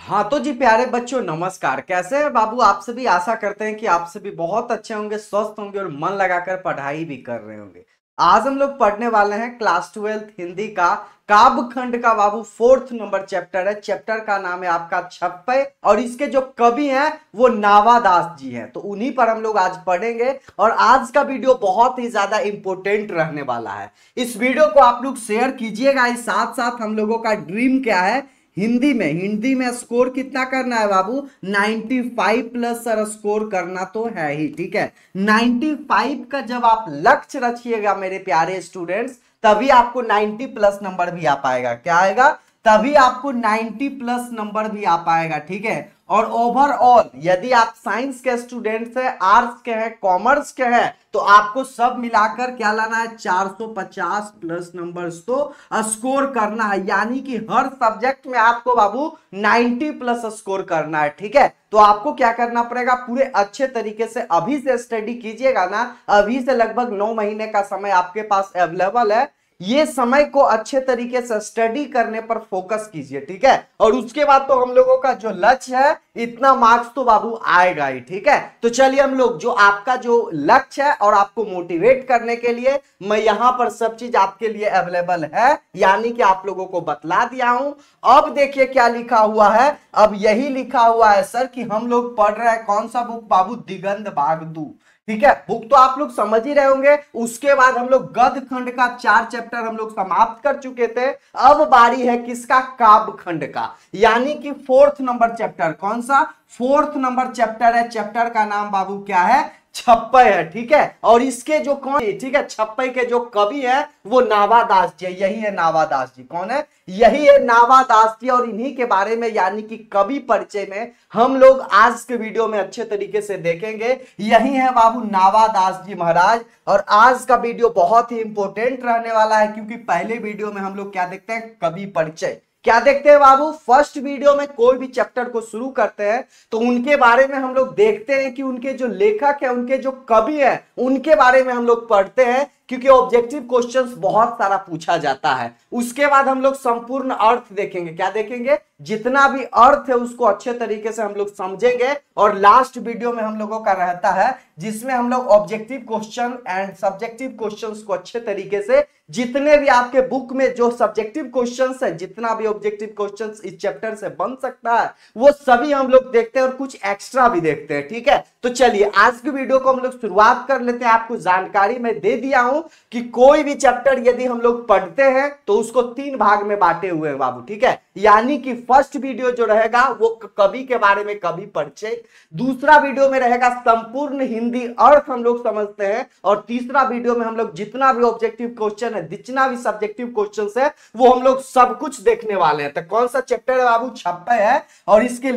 हाँ तो जी प्यारे बच्चों नमस्कार। कैसे हैं बाबू आप सभी। आशा करते हैं कि आप सभी बहुत अच्छे होंगे, स्वस्थ होंगे और मन लगाकर पढ़ाई भी कर रहे होंगे। आज हम लोग पढ़ने वाले हैं क्लास 12 हिंदी का काव्य खंड का बाबू 4th नंबर चैप्टर है। चैप्टर का नाम है आपका छप्पय और इसके जो कवि हैं वो नावादास जी हैं। तो उन्हीं पर हम लोग आज पढ़ेंगे और आज का वीडियो बहुत ही ज्यादा इंपॉर्टेंट रहने वाला है। इस वीडियो को आप लोग शेयर कीजिएगा। इस साथ साथ हम लोगों का ड्रीम क्या है, हिंदी में स्कोर कितना करना है बाबू, 95 प्लस सर स्कोर करना तो है ही। ठीक है, 95 का जब आप लक्ष्य रखिएगा मेरे प्यारे स्टूडेंट्स, तभी आपको 90 प्लस नंबर भी आ पाएगा। क्या आएगा, तभी आपको 90 प्लस नंबर भी आ पाएगा। ठीक है, और ओवरऑल यदि आप साइंस के स्टूडेंट्स हैं, आर्ट्स के हैं, कॉमर्स के हैं, तो आपको सब मिलाकर क्या लाना है, 450 प्लस नंबर्स तो स्कोर करना है। यानी कि हर सब्जेक्ट में आपको बाबू 90 प्लस स्कोर करना है। ठीक है, तो आपको क्या करना पड़ेगा, पूरे अच्छे तरीके से अभी से स्टडी कीजिएगा ना। अभी से लगभग 9 महीने का समय आपके पास अवेलेबल है। ये समय को अच्छे तरीके से स्टडी करने पर फोकस कीजिए। ठीक है, और उसके बाद तो हम लोगों का जो लक्ष्य है, इतना मार्क्स तो बाबू आएगा ही। ठीक है, तो चलिए हम लोग जो आपका जो लक्ष्य है और आपको मोटिवेट करने के लिए मैं यहां पर सब चीज आपके लिए अवेलेबल है, यानी कि आप लोगों को बतला दिया हूं। अब देखिए क्या लिखा हुआ है। अब यही लिखा हुआ है सर कि हम लोग पढ़ रहे हैं कौन सा बुक बाबू, दिगंत भागदू। ठीक है, बुक तो आप लोग समझ ही रहे होंगे। उसके बाद हम लोग गद्य खंड का 4 चैप्टर हम लोग समाप्त कर चुके थे। अब बारी है किसका, काव्य खंड का, यानी कि 4th नंबर चैप्टर। कौन सा, 4th नंबर चैप्टर है। चैप्टर का नाम बाबू क्या है, छप्पय है। ठीक है, और इसके जो कौन, ठीक है, छप्पय के जो कवि है वो नावादास जी है। यही है नावादास जी। कौन है, यही है नावादास जी। और इन्हीं के बारे में यानी कि कवि परिचय में हम लोग आज के वीडियो में अच्छे तरीके से देखेंगे। यही है बाबू नावादास जी महाराज। और आज का वीडियो बहुत ही इंपॉर्टेंट रहने वाला है, क्योंकि पहले वीडियो में हम लोग क्या देखते हैं, कवि परिचय। क्या देखते हैं बाबू, फर्स्ट वीडियो में कोई भी चैप्टर को शुरू करते हैं तो उनके बारे में हम लोग देखते हैं कि उनके जो लेखक है, उनके जो कवि है, उनके बारे में हम लोग पढ़ते हैं, क्योंकि ऑब्जेक्टिव क्वेश्चंस बहुत सारा पूछा जाता है। उसके बाद हम लोग संपूर्ण अर्थ देखेंगे। क्या देखेंगे, जितना भी अर्थ है उसको अच्छे तरीके से हम लोग समझेंगे। और लास्ट वीडियो में हम लोगों का रहता है जिसमें हम लोग objective question and subjective questions को अच्छे तरीके से, जितने भी आपके बुक में जो सब्जेक्टिव क्वेश्चंस है, जितना भी ऑब्जेक्टिव क्वेश्चंस इस चैप्टर से बन सकता है, वो सभी हम लोग देखते हैं और कुछ एक्स्ट्रा भी देखते हैं। ठीक है, तो चलिए आज की वीडियो को हम लोग शुरुआत कर लेते हैं। आपको जानकारी मैं दे दिया हूं कि कोई भी चैप्टर यदि हम लोग पढ़ते हैं तो उसको 3 भाग में बांटे हुए हैं बाबू। ठीक है, यानी कि फर्स्ट वीडियो जो रहेगा वो कवि के बारे में, कवि परिचय। दूसरा वीडियो में रहेगा संपूर्ण हिंदी अर्थ हम लोग समझते हैं। और तीसरा वीडियो में हम लोग जितना भी ऑब्जेक्टिव क्वेश्चन है, जितना भी सब्जेक्टिव क्वेश्चन है, वो हम लोग सब कुछ देखने वाले हैं। तो कौन सा चैप्टर है बाबू, छप्पय है। और इसके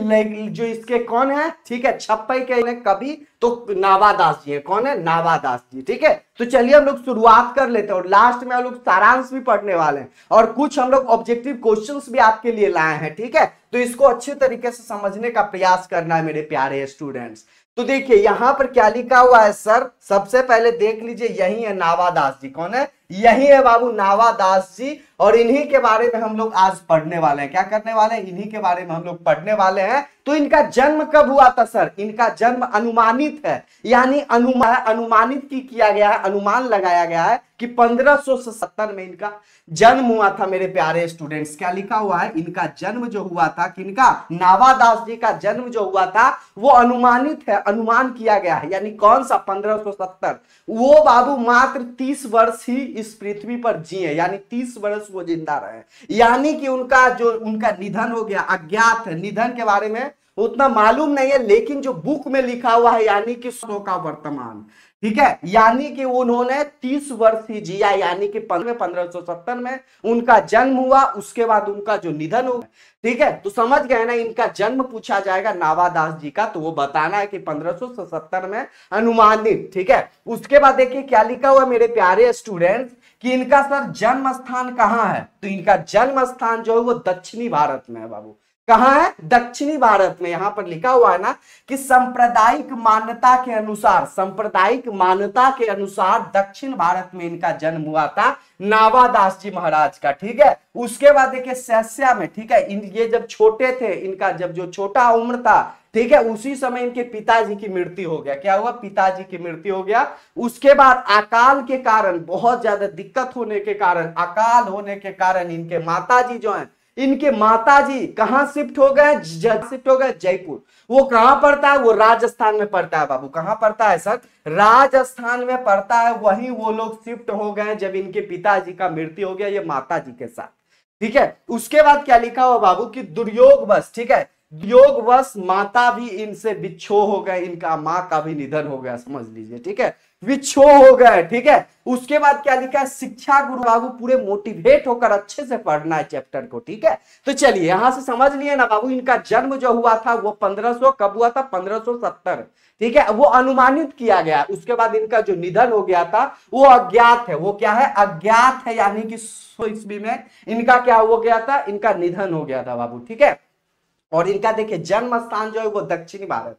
जो इसके कौन है, ठीक है, छप्पय के कवि तो नावादास जी है। कौन है, नावादास जी। ठीक है, तो चलिए हम लोग शुरुआत कर लेते हैं और लास्ट में हम लोग सारांश भी पढ़ने वाले हैं और कुछ हम लोग ऑब्जेक्टिव क्वेश्चंस भी आपके लिए लाए हैं। ठीक है, तो इसको अच्छे तरीके से समझने का प्रयास करना है मेरे प्यारे स्टूडेंट्स। तो देखिए यहां पर क्या लिखा हुआ है सर, सबसे पहले देख लीजिए, यही है नावादास जी। कौन है, यही है बाबू नावादास जी। और इन्हीं के बारे में हम लोग आज पढ़ने वाले हैं। क्या करने वाले हैं, इन्हीं के बारे में हम लोग पढ़ने वाले हैं। तो इनका जन्म कब हुआ था सर, इनका जन्म अनुमानित है, यानी अनुमानित की किया गया है, अनुमान लगाया गया है कि 1570 में इनका जन्म हुआ था मेरे प्यारे स्टूडेंट्स। क्या लिखा हुआ है, इनका जन्म जो हुआ था, किनका, नावादास जी का जन्म जो हुआ था वो अनुमानित है, अनुमान किया गया है। यानी कौन सा, 1570। वो बाबू मात्र 30 वर्ष ही इस पृथ्वी पर जिए, यानी 30 वर्ष वो जिंदा रहे। यानी कि उनका जो उनका निधन हो गया, अज्ञात है, निधन के बारे में उतना मालूम नहीं है, लेकिन जो बुक में लिखा हुआ है यानी कि 100 का वर्तमान। ठीक है, यानी कि उन्होंने 30 वर्ष ही जिया, यानी कि 1570 में उनका जन्म हुआ, उसके बाद उनका जो निधन हुआ। ठीक है, तो समझ गए ना, इनका जन्म पूछा जाएगा नावादास जी का, तो वो बताना है कि 1570 में अनुमानित। ठीक है, उसके बाद देखिए क्या लिखा हुआ मेरे प्यारे स्टूडेंट्स कि इनका सर जन्म स्थान कहां है। तो इनका जन्म स्थान जो है वो दक्षिणी भारत में है बाबू। कहाँ है? दक्षिणी भारत में। यहां पर लिखा हुआ है ना कि सांप्रदायिक मान्यता के अनुसार, सांप्रदायिक मान्यता के अनुसार दक्षिण भारत में इनका जन्म हुआ था, नावादास जी महाराज का। ठीक है, उसके बाद देखिए सैस्या में, ठीक है, ये जब छोटे थे, इनका जब जो छोटा उम्र था, ठीक है, उसी समय इनके पिताजी की मृत्यु हो गया। क्या हुआ? पिताजी की मृत्यु हो गया। उसके बाद अकाल के कारण, बहुत ज्यादा दिक्कत होने के कारण, अकाल होने के कारण इनके माताजी जो हैं, इनके माताजी कहां शिफ्ट हो गए? शिफ्ट हो गए जयपुर। वो कहां पड़ता है? वो राजस्थान में पड़ता है बाबू। कहां पड़ता है सर? राजस्थान में पड़ता है। वहीं वो लोग शिफ्ट हो गए जब इनके पिताजी का मृत्यु हो गया, ये माताजी के साथ। ठीक है, उसके बाद क्या लिखा हुआ बाबू कि दुर्योगवश, ठीक है, योगवश माता भी इनसे विच्छो हो गए, इनका माँ का भी निधन हो गया, समझ लीजिए। ठीक है, विच्छो हो गए। ठीक है, उसके बाद क्या लिखा है? शिक्षा गुरु बाबू पूरे मोटिवेट होकर अच्छे से पढ़ना है चैप्टर को। ठीक है, तो चलिए यहां से समझ लिए ना बाबू, इनका जन्म जो हुआ था वो 1500 कब हुआ था? 1570। ठीक है, वो अनुमानित किया गया। उसके बाद इनका जो निधन हो गया था वो अज्ञात है। वो क्या है? अज्ञात है, यानी कि 100 ईस्वी में इनका क्या हो गया था? इनका निधन हो गया था बाबू। ठीक है, और इनका देखिए जन्म स्थान जो है वो दक्षिणी भारत।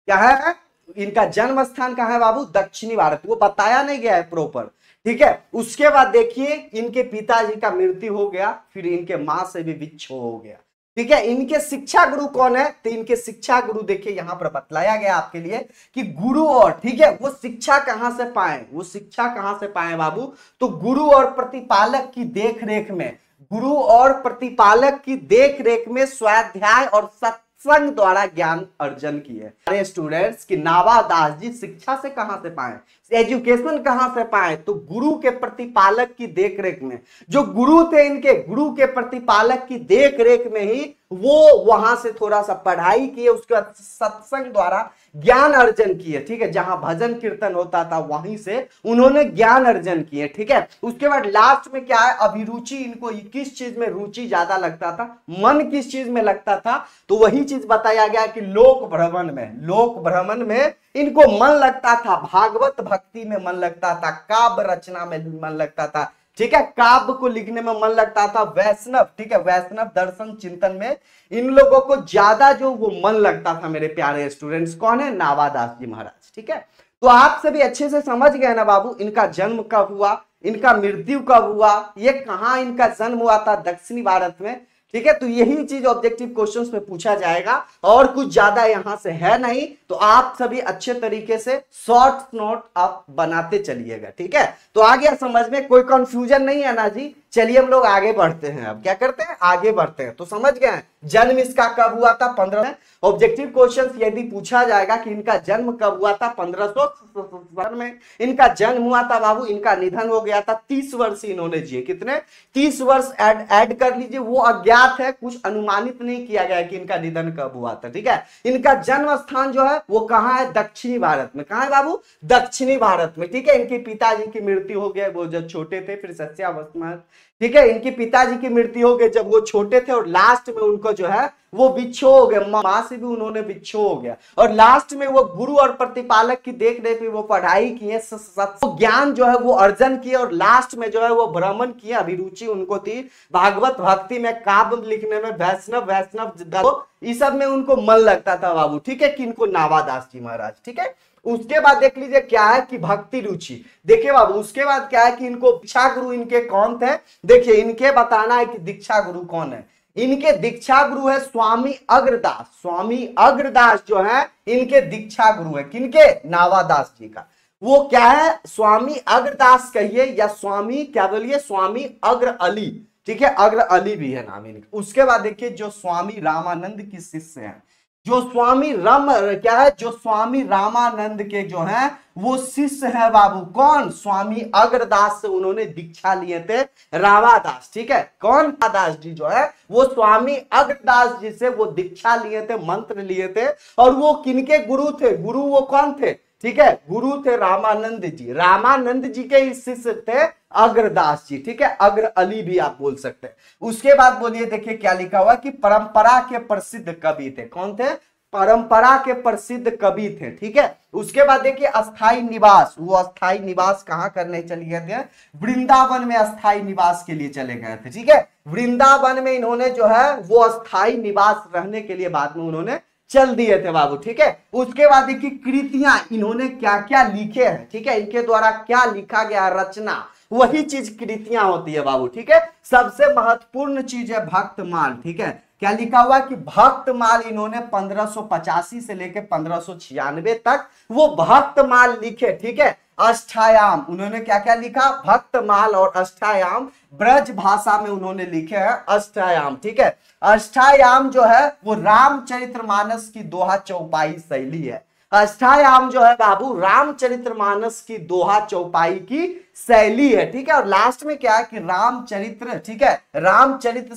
क्या है? इनका जन्म स्थान कहाँ है बाबू? दक्षिणी भारत। वो बताया नहीं गया है प्रॉपर। ठीक है, उसके बाद देखिए इनके पिताजी का मृत्यु हो गया, फिर इनके मां से भी विच्छो हो गया। ठीक है, इनके शिक्षा गुरु कौन है? तो इनके शिक्षा गुरु देखिए यहां पर बतलाया गया आपके लिए कि गुरु और, ठीक है, वो शिक्षा कहां से पाए? वो शिक्षा कहां से पाए बाबू? तो गुरु और प्रतिपालक की देखरेख में, गुरु और प्रतिपालक की देखरेख में स्वाध्याय और सत्संग द्वारा ज्ञान अर्जन किए। अरे स्टूडेंट्स कि नावादास जी शिक्षा से कहां से पाए? एजुकेशन कहां से पाए? तो गुरु के प्रतिपालक की देखरेख में। जो गुरु थे इनके, गुरु के प्रतिपालक की देखरेख में ही वो वहां से थोड़ा सा पढ़ाई किए, उसके बाद सत्संग द्वारा ज्ञान अर्जन किए। ठीक है, जहां भजन कीर्तन होता था वहीं से उन्होंने ज्ञान अर्जन किए। ठीक है, उसके बाद लास्ट में क्या है? अभिरुचि, इनको किस चीज में रुचि ज्यादा लगता था, मन किस चीज में लगता था? तो वही चीज बताया गया कि लोक भ्रमण में, लोक भ्रमण में इनको मन लगता था, भागवत भक्ति में मन लगता था, काव्य रचना में मन लगता था। ठीक है, काव्य को लिखने में मन लगता था, वैष्णव, ठीक है, वैष्णव दर्शन चिंतन में इन लोगों को ज्यादा जो वो मन लगता था। मेरे प्यारे स्टूडेंट्स, कौन है? नावादास जी महाराज। ठीक है, तो आप सभी अच्छे से समझ गए ना बाबू, इनका जन्म कब हुआ, इनका मृत्यु कब हुआ, ये कहां इनका जन्म हुआ था? दक्षिणी भारत में। ठीक है, तो यही चीज ऑब्जेक्टिव क्वेश्चंस में पूछा जाएगा, और कुछ ज्यादा यहां से है नहीं। तो आप सभी अच्छे तरीके से शॉर्ट नोट आप बनाते चलिएगा। ठीक है, तो आ गया समझ में? कोई कंफ्यूजन नहीं है ना जी? चलिए हम लोग आगे बढ़ते हैं। अब क्या करते हैं? आगे बढ़ते हैं। तो समझ गए जन्म इसका कब हुआ था? 15। ऑब्जेक्टिव क्वेश्चंस यदि पूछा जाएगा कि इनका जन्म कब हुआ था? 1570 में इनका जन्म हुआ था बाबू। इनका निधन हो गया था। 30 वर्ष इन्होंने जिए। कितने? 30 वर्ष ऐड कर लीजिए। वो अज्ञात है, कुछ अनुमानित नहीं किया गया कि इनका निधन कब हुआ था। ठीक है, इनका जन्म स्थान जो है वो कहाँ है? दक्षिणी भारत में। कहाँ है बाबू? दक्षिणी भारत में। ठीक है, इनके पिताजी की मृत्यु हो गई, वो जब छोटे थे, फिर सत्यावस्था में। ठीक है, इनके पिताजी की मृत्यु हो गई जब वो छोटे थे, और लास्ट में उनको जो है वो विच्छो हो गया, मां से भी उन्होंने विच्छो हो गया, और लास्ट में वो गुरु और प्रतिपालक की देख रेख में वो पढ़ाई किए, ज्ञान जो है वो अर्जन किए, और लास्ट में जो है वो भ्रमण किए। अभिरुचि उनको थी भागवत भक्ति में, काव्य लिखने में, वैष्णव इस सब में उनको मन लगता था बाबू। ठीक है, किनको? नावादास जी महाराज। ठीक है, उसके बाद देख लीजिए क्या है कि भक्ति रुचि। देखिए बाबू, उसके बाद क्या है कि इनको दीक्षा गुरु इनके कौन थे? देखिए इनके बताना है कि दीक्षा गुरु कौन है। इनके दीक्षा गुरु है स्वामी अग्रदास। स्वामी अग्रदास जो है इनके दीक्षा गुरु है। किनके? नावादास जी का। वो क्या है? स्वामी अग्रदास कहिए या स्वामी क्या बोलिए? स्वामी अग्र अली। ठीक है, अग्र अली भी है नाम इनका। उसके बाद देखिए जो स्वामी रामानंद की शिष्य हैं, जो स्वामी क्या है? जो स्वामी रामानंद के जो हैं वो शिष्य है बाबू। कौन? स्वामी अग्रदास से उन्होंने दीक्षा लिए थे रामादास। ठीक है, कौन? रामादास जी जो है वो स्वामी अग्रदास जी से वो दीक्षा लिए थे, मंत्र लिए थे। और वो किनके गुरु थे? गुरु वो कौन थे? ठीक है, गुरु थे रामानंद जी। रामानंद जी के ही शिष्य थे अग्रदास जी। ठीक है, अग्र अली भी आप बोल सकते हैं। उसके बाद बोलिए, देखिए क्या लिखा हुआ कि परंपरा के प्रसिद्ध कवि थे। कौन थे? परंपरा के प्रसिद्ध कवि थे, ठीक है। उसके बाद देखिए अस्थाई निवास, वो अस्थाई निवास कहाँ करने चले गए थे, वृंदावन में अस्थाई निवास के लिए चले गए थे, ठीक है। वृंदावन में इन्होंने जो है वो अस्थाई निवास रहने के लिए बाद में उन्होंने चल दिए थे बाबू, ठीक है। उसके बाद देखिए कृतियां इन्होंने क्या क्या लिखे हैं, ठीक है, इनके द्वारा क्या लिखा गया रचना, वही चीज कृतियां होती है बाबू, ठीक है। सबसे महत्वपूर्ण चीज है भक्तमाल, ठीक है। क्या लिखा हुआ कि भक्तमाल इन्होंने 1585 से लेकर 1596 तक वो भक्तमाल लिखे, ठीक है। अष्टायाम उन्होंने क्या क्या लिखा, भक्तमाल और अष्टायाम ब्रज भाषा में उन्होंने लिखे हैं अष्टायाम, ठीक है। अष्टायाम जो है वो रामचरितमानस की दोहा चौपाई शैली है। अष्टायाम जो है बाबू रामचरितमानस की दोहा चौपाई की शैली है, ठीक है। और लास्ट में क्या है कि रामचरित्र, ठीक है, रामचरित्र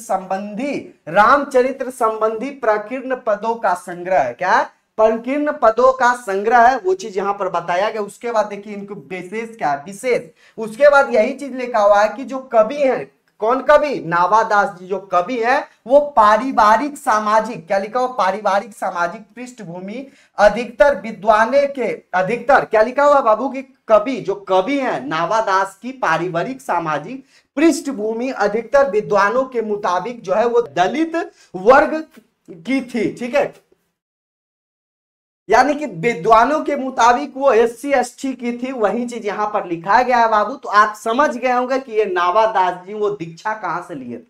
संबंधी प्रकीर्ण पदों का संग्रह है, क्या है, प्रकीर्ण पदों का संग्रह है, वो चीज यहां पर बताया गया। उसके बाद देखिए इनको विशेष क्या है, विशेष, उसके बाद यही चीज लिखा हुआ है कि जो कवि है, कौन कवि, नावादास जी जो कवि है वो पारिवारिक सामाजिक, क्या लिखा हुआ, पारिवारिक सामाजिक पृष्ठभूमि अधिकतर विद्वाने के, अधिकतर क्या लिखा हुआ बाबू की कवि, जो कवि है नावादास की पारिवारिक सामाजिक पृष्ठभूमि अधिकतर विद्वानों के मुताबिक जो है वो दलित वर्ग की थी, ठीक है। यानी कि विद्वानों के मुताबिक वो SC ST की थी, वही चीज यहां पर लिखा गया है बाबू। तो आप समझ गए होंगे कि ये नावादास जी वो दीक्षा कहां से लिए थे,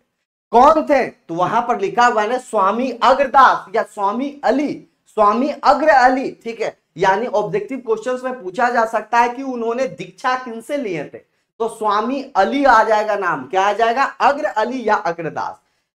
कौन थे, तो वहां पर लिखा हुआ है स्वामी अग्रदास या स्वामी अली, स्वामी अग्र अली, ठीक है। यानी ऑब्जेक्टिव क्वेश्चंस में पूछा जा सकता है कि उन्होंने दीक्षा किनसे लिए थे, तो स्वामी अली आ जाएगा नाम, क्या आ जाएगा, अग्र अली या अग्रदास,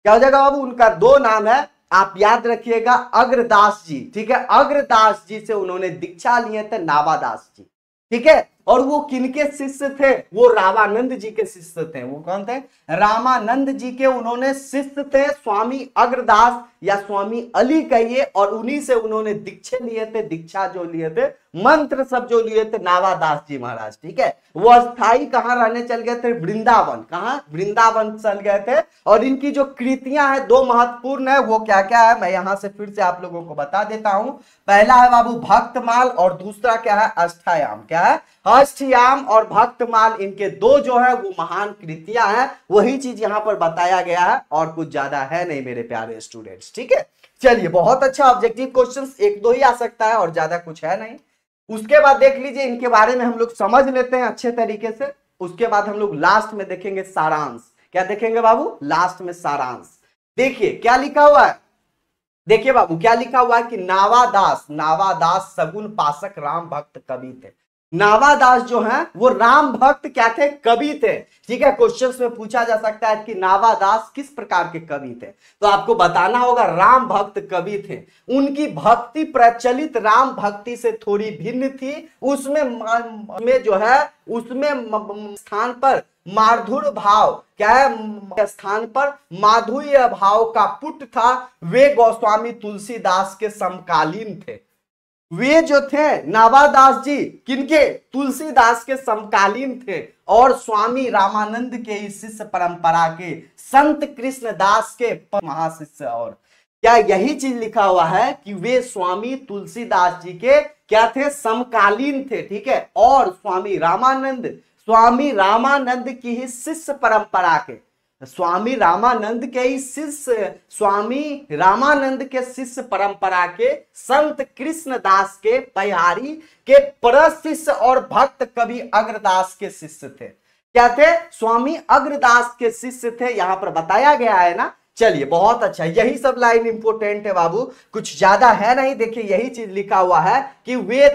क्या हो जाएगा बाबू, उनका दो नाम है, आप याद रखिएगा, अग्रदास जी, ठीक है। अग्रदास जी से उन्होंने दीक्षा लिए थे नावादास जी, ठीक है। और वो किनके शिष्य थे, वो रामानंद जी के शिष्य थे। वो कौन थे, रामानंद जी के उन्होंने शिष्य थे, स्वामी अग्रदास या स्वामी अली कहिए, और उन्हीं से उन्होंने दीक्षा लिए थे, दीक्षा जो लिए थे, मंत्र सब जो लिए थे नावादास जी महाराज, ठीक है। वो अस्थाई कहां रहने चल गए थे, वृंदावन, कहां, वृंदावन चल गए थे। और इनकी जो कृतियां हैं दो महत्वपूर्ण है, वो क्या क्या है मैं यहां से फिर से आप लोगों को बता देता हूं। पहला है बाबू भक्तमाल और दूसरा क्या है, अष्टायाम, क्या है, अष्टयाम और भक्तमाल, इनके दो जो है वो महान कृतियां हैं, वही चीज यहां पर बताया गया है, और कुछ ज्यादा है नहीं मेरे प्यारे स्टूडेंट्स, ठीक है। चलिए बहुत अच्छा, ऑब्जेक्टिव क्वेश्चंस एक दो ही आ सकता है और ज्यादा कुछ है नहीं। उसके बाद देख लीजिए इनके बारे में हम लोग समझ लेते हैं अच्छे तरीके से। उसके बाद हम लोग लास्ट में देखेंगे सारांश, क्या देखेंगे बाबू, लास्ट में सारांश। देखिए क्या लिखा हुआ है, देखिए बाबू क्या लिखा हुआ है कि नावादास सगुन पासक राम भक्त कवि थे। नावादास जो हैं वो राम भक्त क्या थे, कवि थे, ठीक है। क्वेश्चंस में पूछा जा सकता है कि नावादास किस प्रकार के कवि थे, तो आपको बताना होगा राम भक्त कवि थे। उनकी भक्ति प्रचलित राम भक्ति से थोड़ी भिन्न थी, उसमें जो है उसमें स्थान पर माधुर भाव, क्या है, स्थान पर माधुर्य भाव का पुट था। वे गोस्वामी तुलसीदास के समकालीन थे। वे जो थे नावादास जी किनके, तुलसीदास के समकालीन थे, और स्वामी रामानंद के इस शिष्य परंपरा के संत कृष्णदास के महाशिष्य। और क्या यही चीज लिखा हुआ है कि वे स्वामी तुलसीदास जी के क्या थे, समकालीन थे, ठीक है। और स्वामी रामानंद की ही शिष्य परंपरा के, स्वामी रामानंद के ही शिष्य, स्वामी रामानंद के शिष्य परंपरा के संत कृष्णदास के बिहारी के परशिष्य और भक्त कवि अग्रदास के शिष्य थे। क्या थे, स्वामी अग्रदास के शिष्य थे, यहां पर बताया गया है ना। चलिए बहुत अच्छा, यही सब लाइन इंपोर्टेंट है बाबू, कुछ ज्यादा है नहीं। देखिए यही चीज लिखा हुआ है कि वे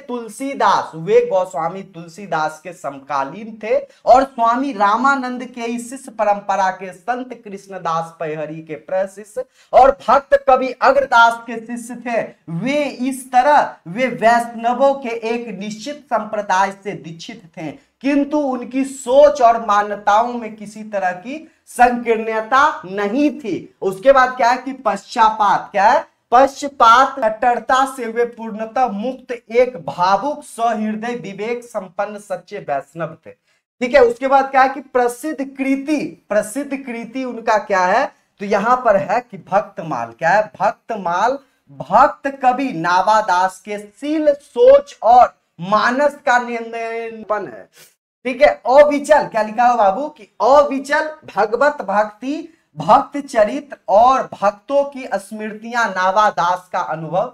गोस्वामी तुलसीदास के समकालीन थे, और स्वामी रामानंद के इस शिष्य परंपरा के संत कृष्णदास पैहरी के प्रशिष्य और भक्त कवि अग्रदास के शिष्य थे। वे इस तरह वे वैष्णवों के एक निश्चित संप्रदाय से दीक्षित थे, किंतु उनकी सोच और मान्यताओं में किसी तरह की संकीर्णता नहीं थी। उसके बाद क्या है कि पश्चापात, क्या है, पश्चात कट्टरता से वे पूर्णतः मुक्त एक भावुक सहृदय विवेक संपन्न सच्चे वैष्णव थे, ठीक है। उसके बाद क्या है कि प्रसिद्ध कृति उनका क्या है, तो यहां पर है कि भक्तमाल, क्या है, भक्तमाल भक्त कवि नावादास के शील, सोच और मानस का निर्णयपन है। ठीक है, अविचल क्या लिखा हो बाबू कि अविचल भगवत भक्ति, भक्त चरित्र और भक्तों की स्मृतियां नावादास का अनुभव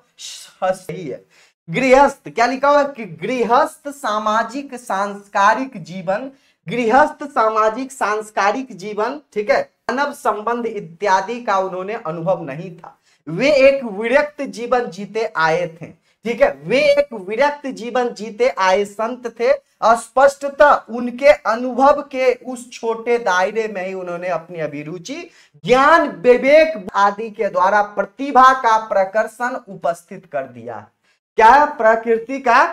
सही है। गृहस्थ क्या लिखा हुआ कि गृहस्थ सामाजिक सांस्कारिक जीवन, गृहस्थ सामाजिक सांस्कारिक जीवन, ठीक है, मानव संबंध इत्यादि का उन्होंने अनुभव नहीं था। वे एक विरक्त जीवन जीते आए थे। ठीक है, वे एक विरक्त जीवन जीते आए संत थे। स्पष्टतः उनके अनुभव के उस छोटे दायरे में ही उन्होंने अपनी अभिरुचि, ज्ञान, विवेक आदि के द्वारा प्रतिभा का प्रकर्षण उपस्थित कर दिया। क्या प्रकृति का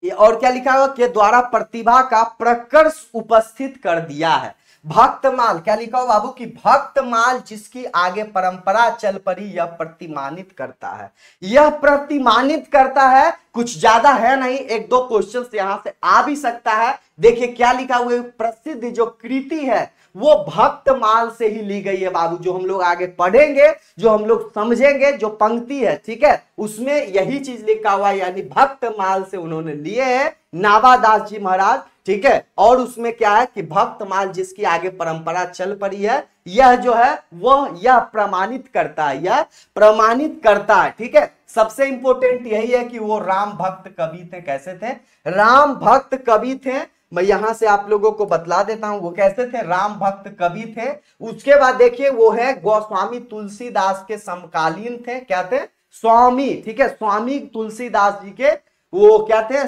और क्या लिखा हुआ के द्वारा प्रतिभा का प्रकर्ष उपस्थित कर दिया है। भक्तमाल क्या लिखा हो बाबू कि भक्तमाल जिसकी आगे परंपरा चल पड़ी, यह प्रतिमानित करता है, यह प्रतिमानित करता है। कुछ ज्यादा है नहीं, एक दो क्वेश्चंस यहां से आ भी सकता है। देखिए क्या लिखा हुआ है, प्रसिद्ध जो कृति है वो भक्तमाल से ही ली गई है बाबू। जो हम लोग आगे पढ़ेंगे, जो हम लोग समझेंगे, जो पंक्ति है, ठीक है, उसमें यही चीज लिखा हुआ है, यानी भक्तमाल से उन्होंने लिए है नावादास जी महाराज। ठीक है, और उसमें क्या है कि भक्तमाल जिसकी आगे परंपरा चल पड़ी है, यह जो है वह यह प्रमाणित करता है, यह प्रमाणित करता है। ठीक है, सबसे इंपॉर्टेंट यही है कि वो राम भक्त कवि थे। कैसे थे? राम भक्त कवि थे। मैं यहां से आप लोगों को बतला देता हूं वो कैसे थे। राम भक्त कवि थे। उसके बाद देखिए वो है गोस्वामी तुलसीदास के समकालीन थे। क्या थे? स्वामी। ठीक है, स्वामी तुलसीदास जी के वो क्या थे?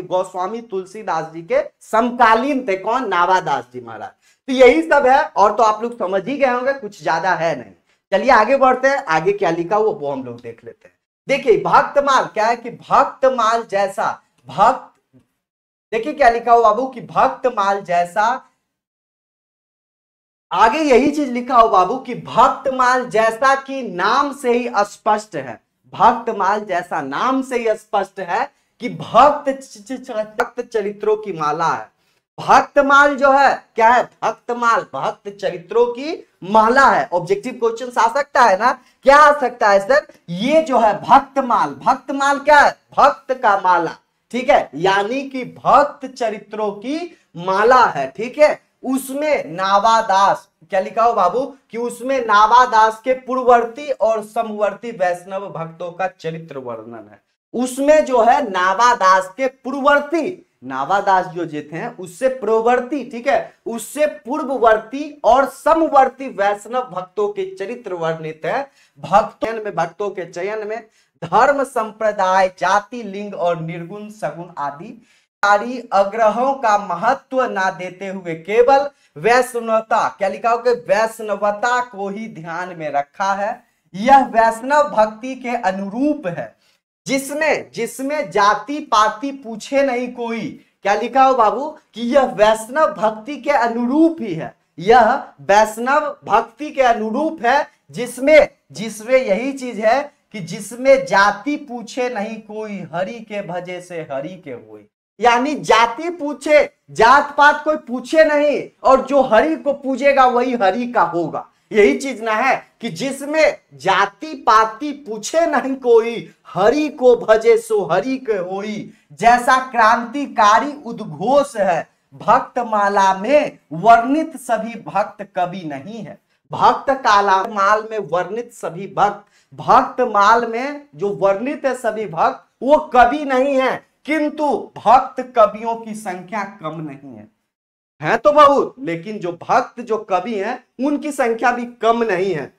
गोस्वामी तुलसीदास जी के समकालीन थे। कौन? नावादास जी महाराज। तो यही सब है, और तो आप लोग समझ ही गए होंगे, कुछ ज्यादा है नहीं। चलिए आगे बढ़ते हैं, आगे क्या लिखा हुआ वो हम लोग देख लेते हैं। देखिए भक्तमाल क्या है कि भक्तमाल जैसा भक्त, देखिए क्या लिखा हुआ बाबू कि भक्तमाल जैसा, आगे यही चीज लिखा हो बाबू कि भक्तमाल जैसा कि नाम से ही स्पष्ट है, भक्तमाल जैसा नाम से ही स्पष्ट है कि भक्त चरित्रों की माला है। भक्तमाल जो है क्या है? भक्तमाल भक्त चरित्रों की माला है। ऑब्जेक्टिव क्वेश्चन आ सकता है ना? क्या आ सकता है सर? ये जो है भक्तमाल, भक्तमाल क्या है? भक्त का माला। ठीक है, यानी कि भक्त चरित्रों की माला है। ठीक है, उसमें नावादास क्या लिखा हो बाबू कि उसमें नावादास के पूर्ववर्ती और समवर्ती वैष्णव भक्तों का चरित्र वर्णन है। उसमें जो है नावादास के पूर्ववर्ती, नावादास जो थे उससे पूर्ववर्ती, ठीक है, उससे पूर्ववर्ती और समवर्ती वैष्णव भक्तों के चरित्र वर्णित है। भक्तों के चयन में धर्म, संप्रदाय, जाति, लिंग और निर्गुण, सगुण आदि अग्रहों का महत्व ना देते हुए केवल वैष्णवता, क्या लिखा हो कि वैष्णवता को ही ध्यान में रखा है। यह वैष्णव भक्ति के अनुरूप है, जिसमें जाति पाति पूछे नहीं कोई। क्या लिखा हो बाबू कि यह वैष्णव भक्ति के अनुरूप ही है, यह वैष्णव भक्ति के अनुरूप है, जिसमें यही चीज है कि जिसमें जाति पूछे नहीं कोई, हरि के भजे से हरि के हुए। यानी जाति पूछे, जात पात कोई पूछे नहीं, और जो हरि को पूजेगा वही हरि का होगा। यही चीज ना है कि जिसमें जाति पाति पूछे नहीं कोई, हरि को भजे सो हरि के होई, जैसा क्रांतिकारी उद्घोष है भक्तमाला में वर्णित सभी भक्त कवि नहीं है। भक्त कालामाल में वर्णित सभी भक्त, भक्तमाल में जो वर्णित है सभी भक्त, वो कवि नहीं है, किंतु भक्त कवियों की संख्या कम नहीं है तो बहुत, लेकिन जो भक्त जो कवि हैं उनकी संख्या भी कम नहीं है।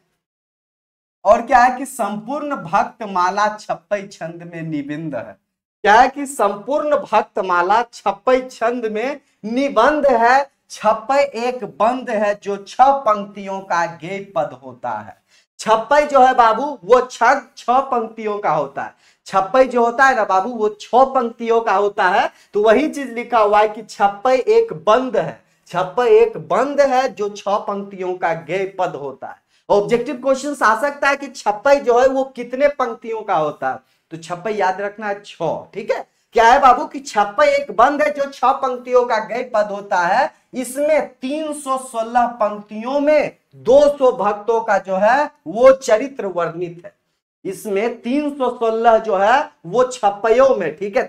और क्या है कि संपूर्ण भक्तमाला 56 छंद में निबंध है। क्या है कि संपूर्ण भक्तमाला 56 छंद में निबंध है। 56 एक बंद है जो 6 पंक्तियों का गेय पद होता है। 56 जो है बाबू वो 6 पंक्तियों का होता है। 56 जो होता है ना बाबू वो 6 पंक्तियों का होता है। तो वही चीज लिखा हुआ है कि 56 एक बंद है, 56 एक बंद है जो 6 पंक्तियों का गेय पद होता है। ऑब्जेक्टिव क्वेश्चन आ सकता है कि 56 जो है वो कितने पंक्तियों का होता है, तो 56 याद रखना है 6। ठीक है, क्या है बाबू कि 56 एक बंद है जो 6 पंक्तियों का गेय पद होता है। इसमें 316 पंक्तियों में 200 भक्तों का जो है वो चरित्र वर्णित है। इसमें 316 जो है वो छप्पयों में, ठीक है,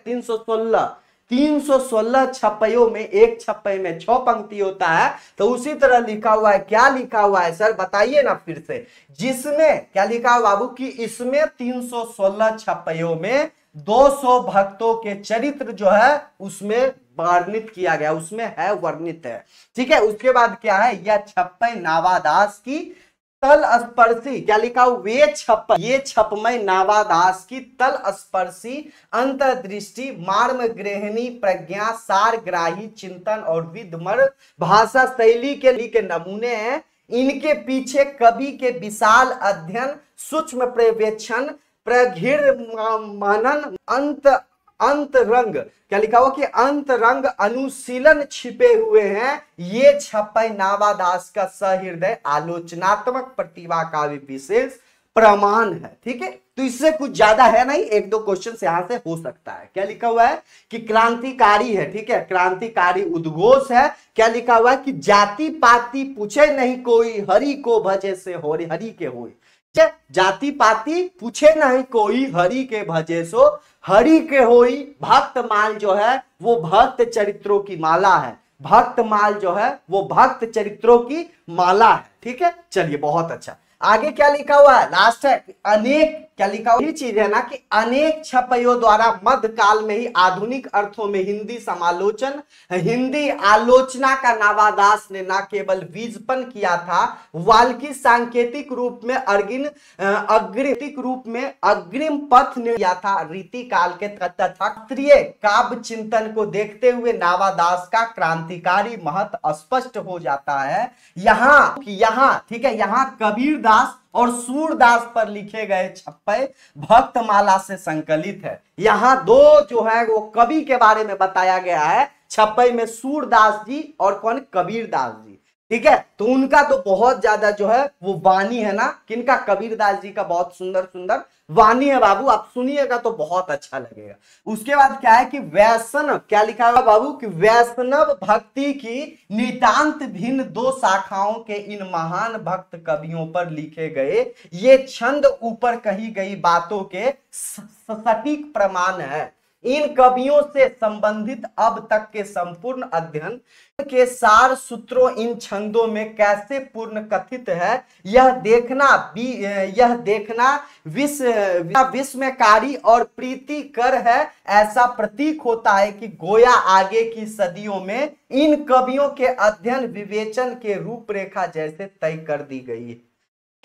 316 छप्पयों में, एक छप्पे में 6 पंक्ति होता है। तो उसी तरह लिखा हुआ है, क्या लिखा हुआ है सर बताइए ना फिर से, जिसमें क्या लिखा है बाबू कि इसमें 316 छप्पयों में 200 भक्तों के चरित्र जो है उसमें वर्णित किया गया, उसमें है, वर्णित है, ठीक है। उसके बाद क्या है, यह छप्पै नावादास की तल स्पर्शी, क्या लिखा हो, ये छपमय नावादास की तल स्पर्शी अंतर्दृष्टि मार्म ग्रहणी प्रज्ञा सारग्राही चिंतन और विधमर भाषा शैली के नमूने हैं। इनके पीछे कवि के विशाल अध्ययन, सूक्ष्म पर्यवेक्षण, प्रगीढ़ मनन, अंतरंग, क्या लिखा हुआ कि अंतरंग अनुशीलन छिपे हुए हैं। ये छप्पै नावादास का सहृदय आलोचनात्मक प्रतिभा का भी विशेष प्रमाण है, ठीक है। तो इससे कुछ ज्यादा है नहीं, एक दो क्वेश्चन यहां से हो सकता है। क्या लिखा हुआ है कि क्रांतिकारी है, ठीक है, क्रांतिकारी उद्घोष है। क्या लिखा हुआ है कि जाति पाति पूछे नहीं कोई, हरि को भजे से हो, हरि के होई, जाति पाति पूछे नहीं कोई, हरि के भजे सो हरि के होई। भक्त माल जो है वो भक्त चरित्रों की माला है, भक्त माल जो है वो भक्त चरित्रों की माला है, ठीक है। चलिए बहुत अच्छा, आगे क्या लिखा हुआ है, लास्ट है अनेक, क्या लिखा हुआ, ये चीज है ना कि अनेक छपइयों द्वारा मध्य काल में ही आधुनिक अर्थों में हिंदी समालोचन, हिंदी आलोचना का नावादास ने न केवल बीजपन किया था, बल्कि सांकेतिक रूप में अग्रिम पथ ने किया था। रीति काल के तथाकत्रीय काव्य चिंतन को देखते हुए नावादास का क्रांतिकारी महत्व स्पष्ट हो जाता है। यहाँ ठीक है, यहाँ कबीरदास और सूरदास पर लिखे गए छप्पे भक्तमाला से संकलित है। यहाँ दो जो है वो कवि के बारे में बताया गया है, छप्पे में सूरदास जी और कौन, कबीरदास जी, ठीक है। तो उनका तो बहुत ज्यादा जो है वो वाणी है ना, किनका, कबीरदास जी का बहुत सुंदर सुंदर वाणी है बाबू, आप सुनिएगा तो बहुत अच्छा लगेगा। उसके बाद क्या है कि वैष्णव, क्या लिखा है बाबू कि वैष्णव भक्ति की नितांत भिन्न दो शाखाओं के इन महान भक्त कवियों पर लिखे गए ये छंद ऊपर कही गई बातों के सटीक प्रमाण है। इन कवियों से संबंधित अब तक के संपूर्ण अध्ययन के सार सूत्रों इन छंदों में कैसे पूर्ण कथित है, यह देखना विस्मयकारी और प्रीतिकर है। ऐसा प्रतीक होता है कि गोया आगे की सदियों में इन कवियों के अध्ययन विवेचन के रूपरेखा जैसे तय कर दी गई है।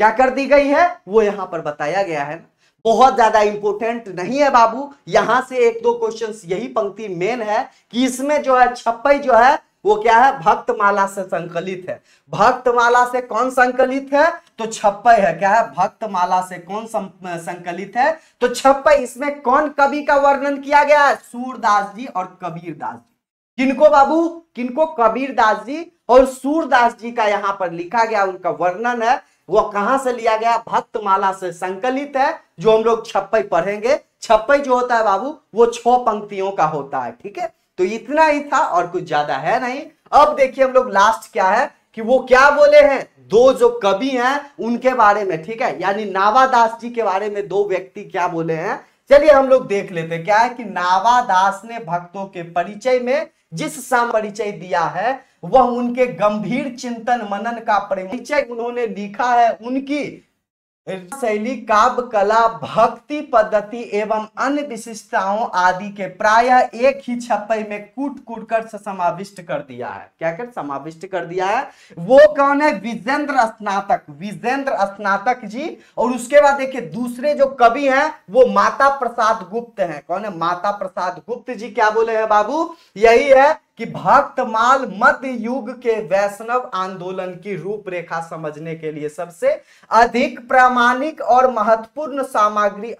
क्या कर दी गई है वो यहां पर बताया गया है, बहुत ज्यादा इंपोर्टेंट नहीं है बाबू। यहां से एक दो क्वेश्चंस, यही पंक्ति मेन है कि इसमें जो है छप्पई जो है वो क्या है, भक्तमाला से संकलित है। भक्तमाला से कौन संकलित है, तो छप्पई है, क्या है, भक्तमाला से कौन संकलित है, तो छप्पई। इसमें कौन कवि का वर्णन किया गया है, सूरदास जी और कबीरदास जी। किनको बाबू, किनको, कबीरदास जी और सूरदास जी का यहां पर लिखा गया, उनका वर्णन है। वो कहां से लिया गया, भक्तमाला से संकलित है, जो हम लोग छप्पई पढ़ेंगे। छप्पई जो होता है बाबू वो 6 पंक्तियों का होता है, ठीक है। तो इतना ही था और कुछ ज्यादा है नहीं। अब देखिए हम लोग लास्ट क्या है कि वो क्या बोले हैं, दो जो कवि हैं उनके बारे में, ठीक है, यानी नावादास जी के बारे में दो व्यक्ति क्या बोले हैं। चलिए हम लोग देख लेते हैं। क्या है कि नावादास ने भक्तों के परिचय में जिस परिचय दिया है वह उनके गंभीर चिंतन मनन का परिचय उन्होंने लिखा है। उनकी शैली, काव्य कला, भक्ति पद्धति एवं अन्य विशिष्टताओं आदि के प्रायः एक ही छप्पई में कूट कूट कर समाविष्ट कर दिया है। क्या कर समाविष्ट कर दिया है, वो कौन है, विजेंद्र स्नातक जी। और उसके बाद देखिए दूसरे जो कवि हैं वो माता प्रसाद गुप्त हैं। कौन है, माता प्रसाद गुप्त जी। क्या बोले हैं बाबू, यही है कि भक्तमाल मध्य युग के वैष्णव आंदोलन की रूपरेखा समझने के लिए सबसे अधिक प्रामाणिक और महत्वपूर्ण सामग्री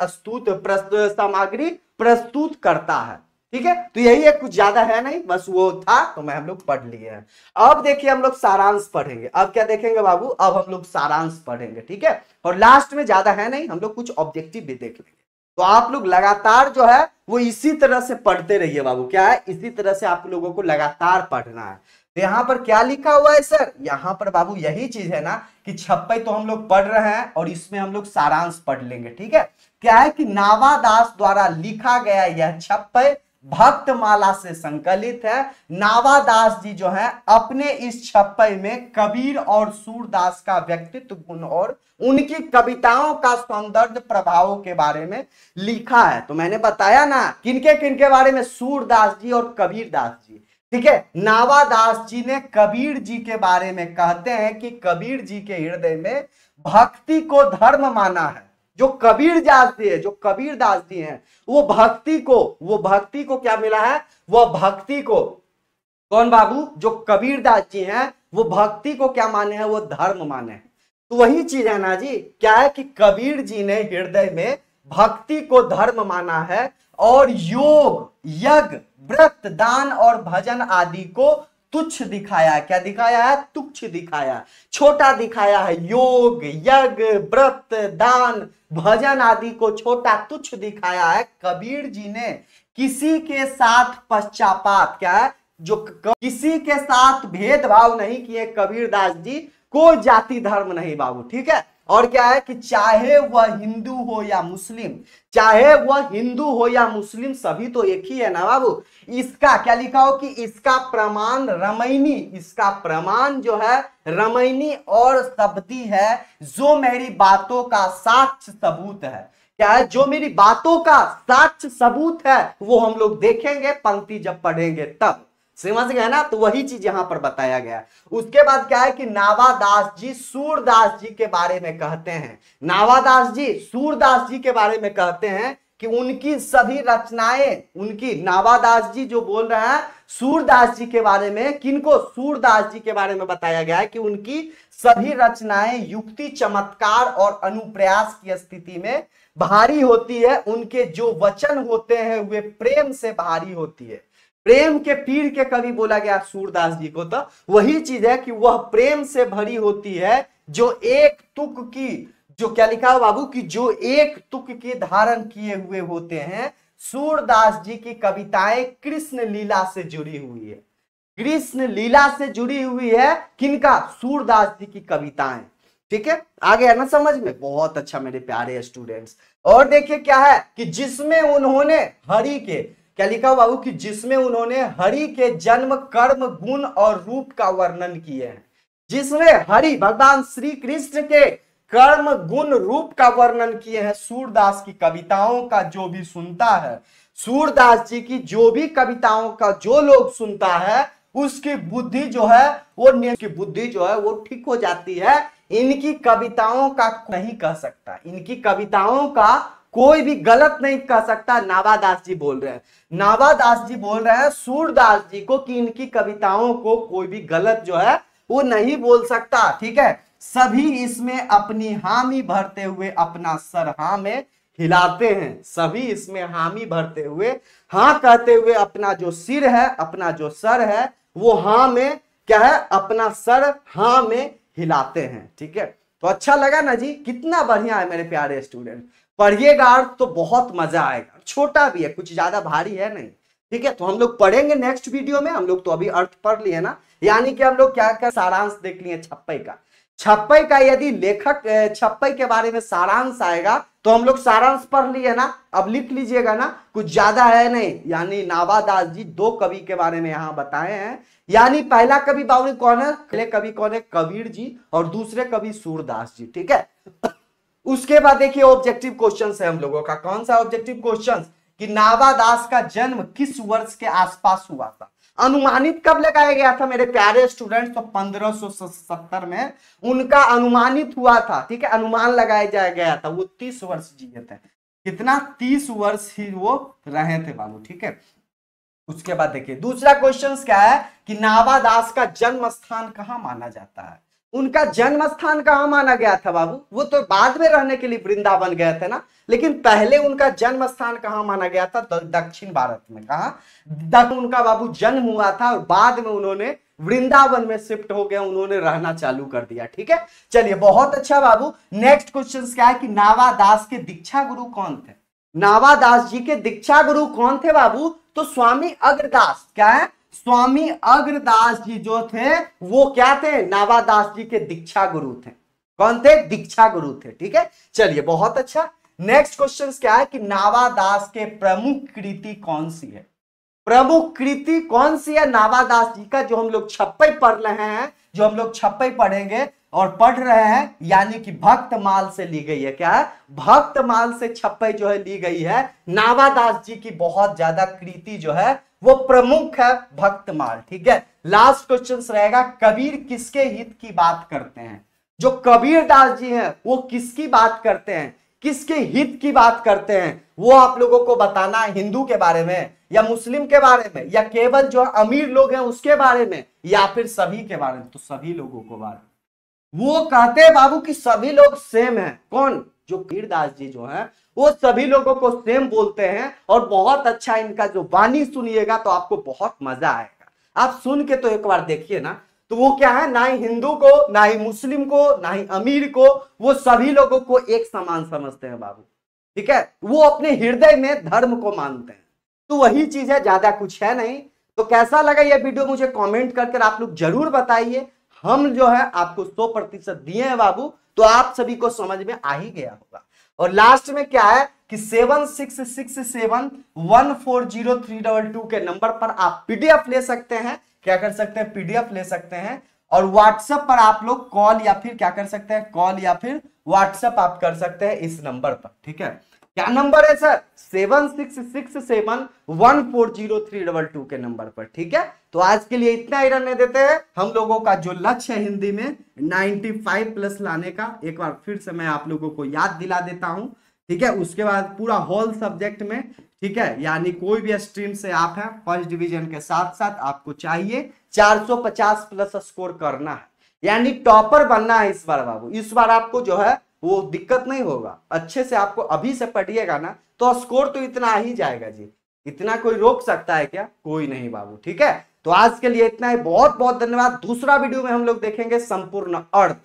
प्रस्तुत करता है, ठीक है। तो यही है, कुछ ज्यादा है नहीं, बस वो था तो मैं हम लोग पढ़ लिए हैं। अब देखिए हम लोग सारांश पढ़ेंगे। अब क्या देखेंगे बाबू, अब हम लोग सारांश पढ़ेंगे, ठीक है। और लास्ट में ज्यादा है नहीं, हम लोग कुछ ऑब्जेक्टिव भी देख लेंगे। तो आप लोग लगातार जो है वो इसी तरह से पढ़ते रहिए बाबू। क्या है, इसी तरह से आप लोगों को लगातार पढ़ना है। तो यहाँ पर क्या लिखा हुआ है सर? यहाँ पर बाबू यही चीज है ना कि छप्पई तो हम लोग पढ़ रहे हैं और इसमें हम लोग सारांश पढ़ लेंगे। ठीक है, क्या है कि नावादास द्वारा लिखा गया यह छप्पई भक्तमाला से संकलित है। नावादास जी जो है अपने इस छप्पई में कबीर और सूरदास का व्यक्तित्व गुण और उनकी कविताओं का सौंदर्य प्रभावों के बारे में लिखा है। तो मैंने बताया ना किनके बारे में, सूरदास जी और कबीर दास जी। ठीक है, नावादास जी ने कबीर जी के बारे में कहते हैं कि कबीर जी के हृदय में भक्ति को धर्म माना है। जो कबीर दास जी है, जो कबीर दास जी हैं, वो भक्ति को क्या मिला है? वो भक्ति को, कौन बाबू? जो कबीर दास जी हैं वो भक्ति को क्या माने हैं? वो धर्म माने हैं। तो वही चीज है ना जी, क्या है कि कबीर जी ने हृदय में भक्ति को धर्म माना है और योग, यज्ञ, व्रत, दान और भजन आदि को तुच्छ दिखाया। क्या दिखाया है? तुच्छ दिखाया, छोटा दिखाया है। योग, यज्ञ, व्रत, दान, भजन आदि को छोटा तुच्छ दिखाया है। कबीर जी ने किसी के साथ पश्चाताप, क्या है, जो किसी के साथ भेदभाव नहीं किए कबीर दास जी, कोई जाति धर्म नहीं बाबू। ठीक है, और क्या है कि चाहे वह हिंदू हो या मुस्लिम, चाहे वह हिंदू हो या मुस्लिम, सभी तो एक ही है ना बाबू। इसका क्या लिखा हो कि इसका प्रमाण रमैनी, इसका प्रमाण जो है रमैनी और शब्दी है, जो मेरी बातों का साक्ष्य सबूत है। क्या है? जो मेरी बातों का साक्ष्य सबूत है, वो हम लोग देखेंगे पंक्ति जब पढ़ेंगे तब। समझ गए ना? तो वही चीज यहां पर बताया गया। उसके बाद क्या है कि नावादास जी सूरदास जी के बारे में कहते हैं, नावादास जी सूरदास जी के बारे में कहते हैं कि उनकी सभी रचनाएं, उनकी, नावादास जी जो बोल रहे हैं सूरदास जी के बारे में, किनको? सूरदास जी के बारे में बताया गया है कि उनकी सभी रचनाएं युक्ति, चमत्कार और अनुप्रयास की स्थिति में भारी होती है। उनके जो वचन होते हैं वे प्रेम से भारी होती है। प्रेम के पीर के कवि बोला गया सूरदास जी को। तो वही चीज है कि वह प्रेम से भरी होती है, जो एक तुक की, जो क्या लिखा है बाबू कि जो एक तुक के धारण किए हुए होते हैं। सूरदास जी की कविताएं कृष्ण लीला से जुड़ी हुई है, कृष्ण लीला से जुड़ी हुई है। किनका? सूरदास जी की कविताएं। ठीक है, आ गया ना समझ में? बहुत अच्छा मेरे प्यारे स्टूडेंट्स। और देखिए क्या है कि जिसमें उन्होंने हरि के, क्या लिखा हो बाबू कि जिसमें उन्होंने हरि के जन्म, कर्म, गुण और रूप का वर्णन किए हैं। जिसमें हरि भगवान श्री कृष्ण के कर्म, गुण, रूप का वर्णन किए हैं। सूरदास की कविताओं का जो भी सुनता है, सूरदास जी की जो भी कविताओं का जो लोग सुनता है, उसकी बुद्धि जो है वो ठीक हो जाती है। इनकी कविताओं का नहीं कह सकता, इनकी कविताओं का कोई भी गलत नहीं कह सकता। नावादास जी बोल रहे हैं, नावादास जी बोल रहे हैं सूरदास जी को कि इनकी कविताओं को कोई भी गलत जो है वो नहीं बोल सकता। ठीक है, सभी इसमें अपनी हामी भरते हुए अपना सर हाँ में हिलाते हैं। सभी इसमें हामी भरते हुए, हाँ कहते हुए अपना जो सिर है, अपना जो सर है, वो हाँ में क्या है, अपना सर हाँ में हिलाते हैं। ठीक है, तो अच्छा लगा ना जी? कितना बढ़िया है मेरे प्यारे स्टूडेंट। पढ़िएगा तो बहुत मजा आएगा। छोटा भी है, कुछ ज्यादा भारी है नहीं। ठीक है, तो हम लोग पढ़ेंगे नेक्स्ट वीडियो में। हम लोग तो अभी अर्थ पढ़ लिए ना, यानी कि हम लोग क्या क्या सारांश देख लिए छप्पई का। छप्पई का यदि लेखक छप्पई के बारे में सारांश आएगा तो हम लोग सारांश पढ़ लिए ना। अब लिख लीजिएगा ना, कुछ ज्यादा है नहीं। यानी नावादास जी दो कवि के बारे में यहाँ बताए हैं। यानी पहला कवि बाबू कौन है, पहले कवि कौन है? कबीर जी, और दूसरे कवि सूरदास जी। ठीक है, उसके बाद देखिए ऑब्जेक्टिव क्वेश्चन है हम लोगों का। कौन सा ऑब्जेक्टिव क्वेश्चन? कि नावादास का जन्म किस वर्ष के आसपास हुआ था? अनुमानित कब लगाया गया था मेरे प्यारे स्टूडेंट्स? तो 1570 में उनका अनुमानित हुआ था। ठीक है, अनुमान लगाया गया था। वो 30 वर्ष जिए थे। कितना? 30 वर्ष ही वो रहे थे बाबू। ठीक है, उसके बाद देखिए दूसरा क्वेश्चन क्या है कि नावादास का जन्म स्थान कहां माना जाता है? उनका जन्म स्थान कहां माना गया था बाबू? वो तो बाद में रहने के लिए वृंदावन गए थे ना, लेकिन पहले उनका जन्म स्थान कहां माना गया था? दक्षिण भारत में। कहां उनका बाबू जन्म हुआ था और बाद में उन्होंने वृंदावन में शिफ्ट हो गया, उन्होंने रहना चालू कर दिया। ठीक है, चलिए बहुत अच्छा बाबू। नेक्स्ट क्वेश्चन क्या है कि नावादास के दीक्षा गुरु कौन थे? नावादास जी के दीक्षा गुरु कौन थे बाबू? तो स्वामी अग्रदास। क्या है? स्वामी अग्रदास जी जो थे वो क्या थे, नावादास जी के दीक्षा गुरु थे। कौन थे, दीक्षा गुरु थे। ठीक है, चलिए बहुत अच्छा। नेक्स्ट क्वेश्चन क्या है कि नावादास के प्रमुख कृति कौन सी है, प्रमुख कृति कौन सी है नावादास जी का, जो हम लोग छप्पई पढ़ रहे हैं, जो हम लोग छप्पई पढ़ेंगे और पढ़ रहे हैं, यानी कि भक्तमाल से ली गई है। क्या है, भक्तमाल से छप्पई जो है ली गई है। नावादास जी की बहुत ज्यादा कृति जो है वो प्रमुख है भक्तमाल। ठीक है, लास्ट क्वेश्चन रहेगा, कबीर किसके हित की बात करते हैं, जो कबीर दास जी हैं वो किसकी बात करते हैं, किसके हित की बात करते हैं, वो आप लोगों को बताना है। हिंदू के बारे में या मुस्लिम के बारे में या केवल जो अमीर लोग हैं उसके बारे में या फिर सभी के बारे में, तो सभी लोगों को बारे में। वो कहते हैं बाबू कि सभी लोग सेम हैं। कौन, जो कबीर दास जी जो हैं वो सभी लोगों को सेम बोलते हैं। और बहुत अच्छा इनका जो वाणी सुनिएगा तो आपको बहुत मजा आएगा। आप सुन के तो एक बार देखिए ना, तो वो क्या है, ना ही हिंदू को, ना ही मुस्लिम को, ना ही अमीर को, वो सभी लोगों को एक समान समझते हैं बाबू। ठीक है, वो अपने हृदय में धर्म को मानते हैं। तो वही चीज है, ज्यादा कुछ है नहीं। तो कैसा लगा ये वीडियो मुझे कमेंट करके आप लोग जरूर बताइए। हम जो है आपको 100% दिए हैं बाबू, तो आप सभी को समझ में आ ही गया होगा। और लास्ट में क्या है कि 7667140322 के नंबर पर आप पीडीएफ ले सकते हैं। क्या कर सकते हैं, पीडीएफ ले सकते हैं। और व्हाट्सएप पर आप लोग कॉल या फिर क्या कर सकते हैं, कॉल या फिर व्हाट्सएप आप कर सकते हैं इस नंबर पर। ठीक है, क्या नंबर है सर, 7667140322 के नंबर पर। ठीक है, तो आज के लिए इतना ही रहने देते हैं। हम लोगों का जो लक्ष्य है हिंदी में 95+ लाने का, एक बार फिर से मैं आप लोगों को याद दिला देता हूं। ठीक है, उसके बाद पूरा होल सब्जेक्ट में, ठीक है, यानी कोई भी स्ट्रीम से आप हैं, फर्स्ट डिवीजन के साथ साथ आपको चाहिए 450+ स्कोर करना है, यानी टॉपर बनना है इस बार बाबू। इस बार आपको जो है वो दिक्कत नहीं होगा, अच्छे से आपको अभी से पढ़िएगा ना तो स्कोर तो इतना आ ही जाएगा जी। इतना कोई रोक सकता है क्या, कोई नहीं बाबू। ठीक है, तो आज के लिए इतना ही, बहुत बहुत धन्यवाद। दूसरा वीडियो में हम लोग देखेंगे संपूर्ण अर्थ।